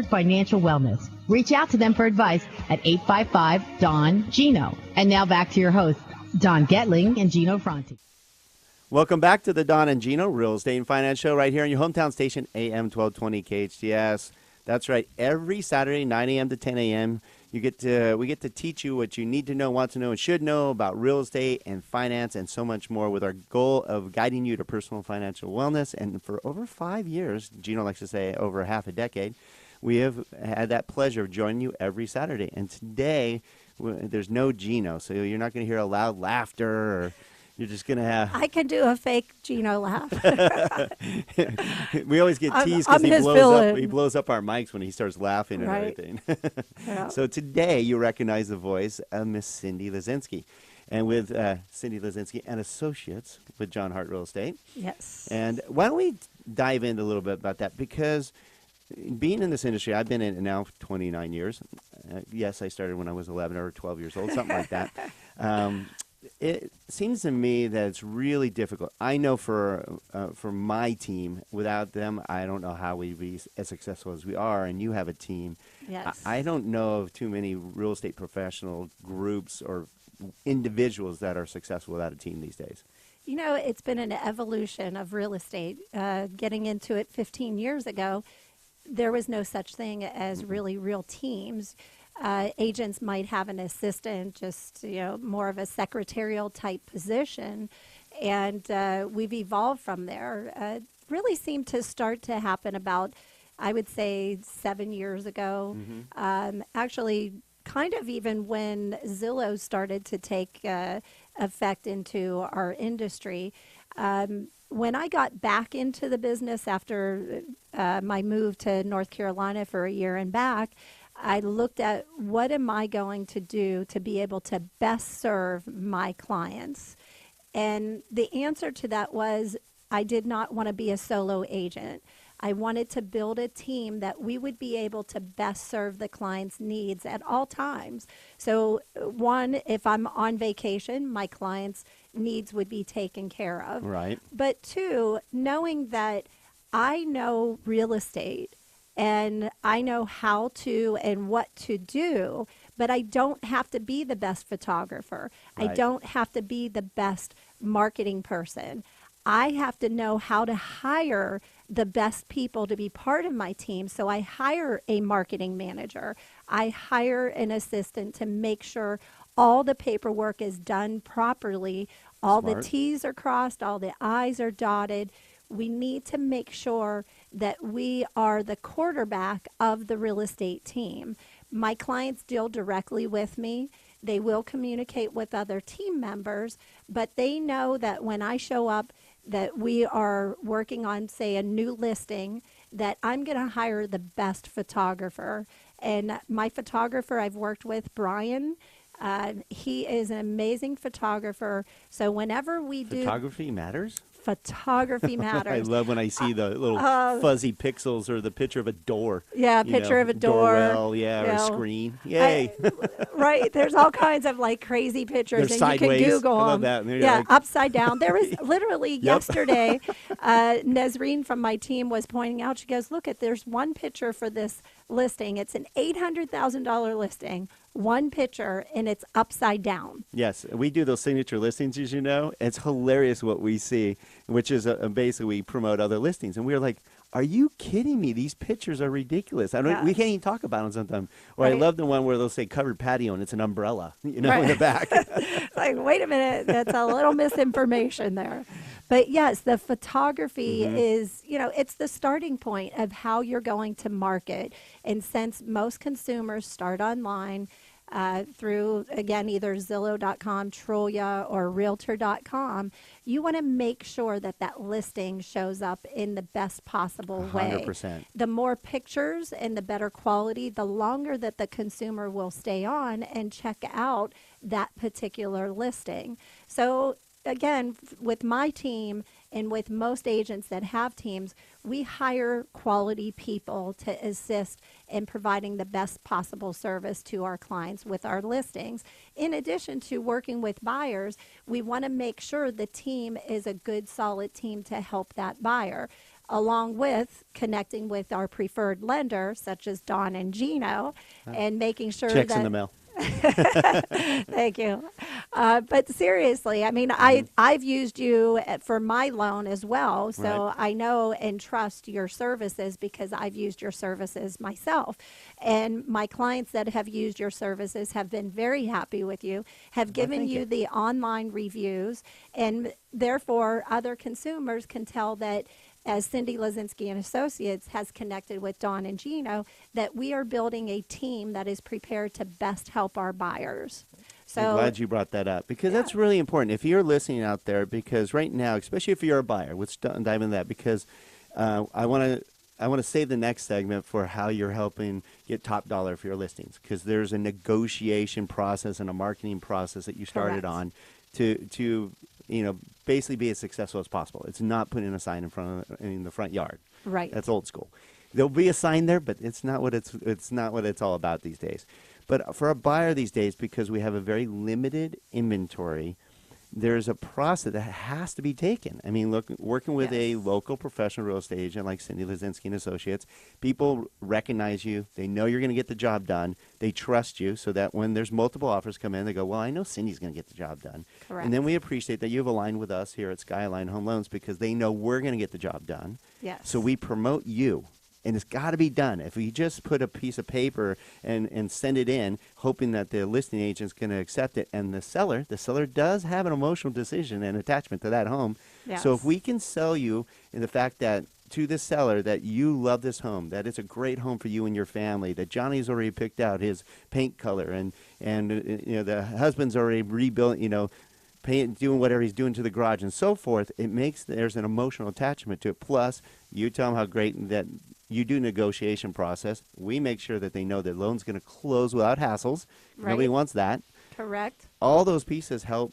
Financial wellness. Reach out to them for advice at 855-DON-GINO. And now back to your hosts, Don Getling and Gino Franti. Welcome back to the Don and Gino Real Estate and Finance Show right here on your hometown station, AM 1220 KHTS. That's right. Every Saturday, 9 a.m. to 10 a.m., we get to teach you what you need to know, want to know, and should know about real estate and finance and so much more, with our goal of guiding you to personal financial wellness. And for over 5 years, Gino likes to say over half a decade, we have had that pleasure of joining you every Saturday. And today, there's no Gino, so you're not going to hear a loud laughter, or you're just going to have... I can do a fake Gino laugh. We always get teased because he blows up our mics when he starts laughing and everything. Yeah. So today, you recognize the voice of Miss Cindy Lazinski. And with Cindy Lazinski and Associates with John Hart Real Estate. Yes. And why don't we dive into a little bit about that? Because being in this industry, I've been in it now for 29 years. Yes, I started when I was 11 or 12 years old, something like that. It seems to me that it's really difficult. I know for my team, without them, I don't know how we'd be as successful as we are. And you have a team. Yes. I don't know of too many real estate professional groups or individuals that are successful without a team these days. You know, it's been an evolution of real estate. Getting into it 15 years ago, there was no such thing as really real teams. Agents might have an assistant, just, more of a secretarial type position. And we've evolved from there. Really seemed to start to happen about, I would say, 7 years ago. Mm-hmm. Actually, kind of even when Zillow started to take effect into our industry. When I got back into the business after my move to North Carolina for a year and back, I looked at what am I going to do to be able to best serve my clients. And the answer to that was I did not want to be a solo agent. I wanted to build a team that we would be able to best serve the client's needs at all times. So one, if I'm on vacation, my client's needs would be taken care of. Right. But two, knowing that I know real estate and I know how to and what to do, but I don't have to be the best photographer. Right. I don't have to be the best marketing person. I have to know how to hire the best people to be part of my team. So I hire a marketing manager. I hire an assistant to make sure all the paperwork is done properly. All Smart. The T's are crossed, all the I's are dotted. We need to make sure that we are the quarterback of the real estate team. My clients deal directly with me. They will communicate with other team members, but they know that when I show up, that we are working on, say, a new listing, that I'm going to hire the best photographer. And my photographer I've worked with, Brian, he is an amazing photographer. So whenever we do... Photography matters? Photography matters. I love when I see the little fuzzy pixels or the picture of a door. Yeah, picture of a door. Doorwell, or a screen. Yay. Right. There's all kinds of crazy pictures. They're and sideways. You can Google I love them. that. Yeah, upside down. There was literally yesterday, Nezreen from my team was pointing out, she goes, look, there's one picture for this listing. It's an $800,000 listing. One picture, and it's upside down. Yes, we do those signature listings, as you know. It's hilarious what we see, which is basically we promote other listings. And we're like, are you kidding me? These pictures are ridiculous. We can't even talk about them sometimes. Or I love the one where they'll say covered patio, and it's an umbrella, in the back. Like, wait a minute, that's a little misinformation there. But yes, the photography is, it's the starting point of how you're going to market. And since most consumers start online through, again, either Zillow.com, Trulia, or Realtor.com, you want to make sure that that listing shows up in the best possible way. 100%. The more pictures and the better quality, the longer that the consumer will stay on and check out that particular listing. So again, with my team and with most agents that have teams, we hire quality people to assist in providing the best possible service to our clients with our listings. In addition to working with buyers, we want to make sure the team is a good, solid team to help that buyer. along with connecting with our preferred lender, such as Don and Gino, and making sure Checks that in the mail. Thank you. But seriously, I mean, I've used you for my loan as well, so Right. I know and trust your services because I've used your services myself. And my clients that have used your services have been very happy with you, have given thank you you. the online reviews, and therefore other consumers can tell that as Cindy Lazinski and Associates has connected with Don and Gino, that we are building a team that is prepared to best help our buyers. So I'm glad you brought that up because Yeah. that's really important. If you're listening out there, because right now, especially if you're a buyer, let's dive into that because I want to save the next segment for how you're helping get top dollar for your listings because there's a negotiation process and a marketing process that you started Correct. on to basically be as successful as possible. It's not putting a sign in the front yard. Right. That's old school. There'll be a sign there, but it's not what it's all about these days. But for a buyer these days, because we have a very limited inventory, there's a process that has to be taken. I mean, look, working with a Yes. local professional real estate agent like Cindy Lazinski and Associates, people recognize you. They know you're going to get the job done. They trust you so that when there's multiple offers come in, they go, well, I know Cindy's going to get the job done. Correct. And then we appreciate that you've aligned with us here at Skyline Home Loans because they know we're going to get the job done. Yes. So we promote you. And it's got to be done. If we just put a piece of paper and send it in, hoping that the listing agent's going to accept it, and the seller does have an emotional decision and attachment to that home. Yes. So if we can sell you in the fact that to the seller that you love this home, that it's a great home for you and your family, that Johnny's already picked out his paint color, and the husband's already rebuilt, doing whatever he's doing to the garage and so forth, there's an emotional attachment to it. Plus, you tell them how great that you do negotiation process. We make sure that they know the loan's going to close without hassles. Right. Nobody wants that. Correct. All those pieces help.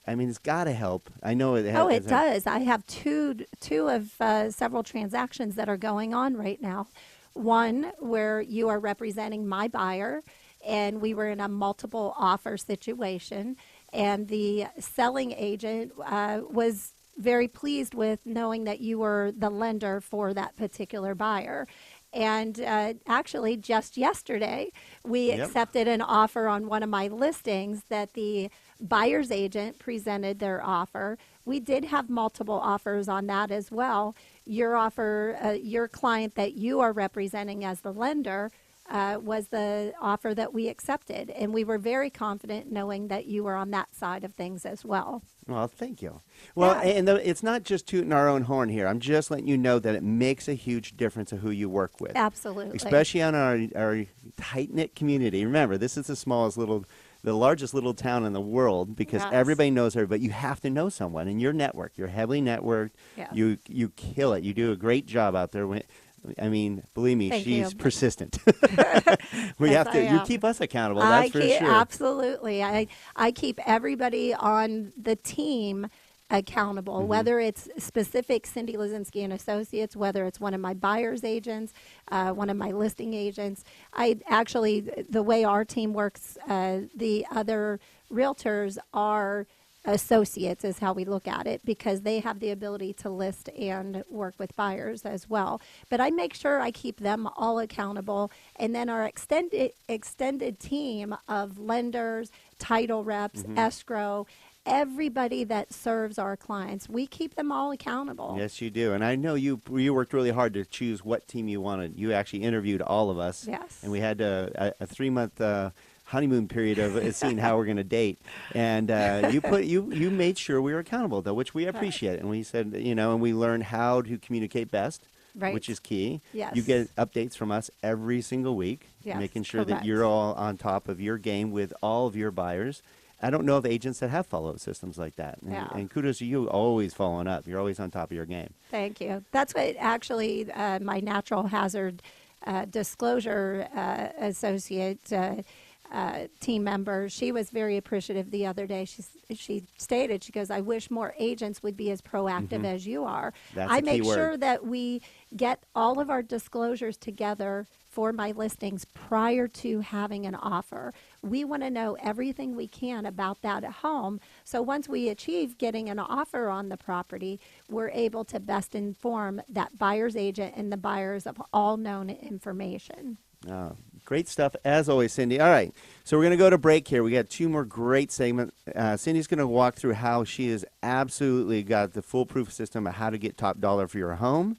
I mean, it's got to help. I know it. Oh, it does. I have two of several transactions that are going on right now. One where you are representing my buyer, and we were in a multiple offer situation, and the selling agent was very pleased with knowing that you were the lender for that particular buyer. And actually, just yesterday, we Yep. accepted an offer on one of my listings that the buyer's agent presented their offer. We did have multiple offers on that as well. Your offer, your client that you are representing as the lender, was the offer that we accepted. And we were very confident knowing that you were on that side of things as well. Well, thank you. Well, Yeah. and it's not just tooting our own horn here. I'm just letting you know that it makes a huge difference of who you work with. Absolutely. Especially on our tight-knit community. Remember, this is the largest little town in the world because Yes. everybody knows everybody. You have to know someone in your network. You're heavily networked. Yes. You kill it. You do a great job out there. I mean, believe me, Thank she's you. persistent. We Yes, have to. I You am. keep us accountable. That's for sure. Absolutely. I keep everybody on the team accountable, Mm-hmm. whether it's specific Cindy Lazinski and Associates, whether it's one of my buyer's agents, one of my listing agents. The way our team works, the other realtors are associates is how we look at it because they have the ability to list and work with buyers as well. But I make sure I keep them all accountable, and then our extended team of lenders, title reps, escrow, everybody that serves our clients, we keep them all accountable. Yes, you do. And I know you worked really hard to choose what team you wanted. You actually interviewed all of us. Yes. And we had a 3-month honeymoon period of seeing how we're going to date. And you made sure we were accountable, though, which we appreciate. And we said, and we learned how to communicate best, Right. which is key. Yes. You get updates from us every single week, Yes, making sure that correct. you're all on top of your game with all of your buyers. I don't know of agents that have follow-up systems like that. Yeah. And kudos to you always following up. You're always on top of your game. Thank you. That's what actually my natural hazard disclosure associate team members. She was very appreciative the other day. She stated, she goes, I wish more agents would be as proactive as you are. That's I a key make word. sure that we get all of our disclosures together for my listings prior to having an offer. We want to know everything we can about that home. So once we achieve getting an offer on the property, we're able to best inform that buyer's agent and the buyers of all known information. Great stuff, as always, Cindy. All right, so we're going to go to break here. We got 2 more great segments. Cindy's going to walk through how she has absolutely got the foolproof system of how to get top dollar for your home,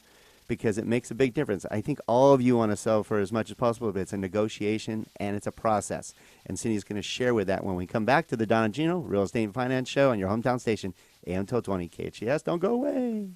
because it makes a big difference. I think all of you want to sell for as much as possible, but it's a negotiation and it's a process. And Cindy's going to share with that when we come back to the Don and Gino Real Estate and Finance Show on your hometown station, AM 1220 KHTS. Don't go away.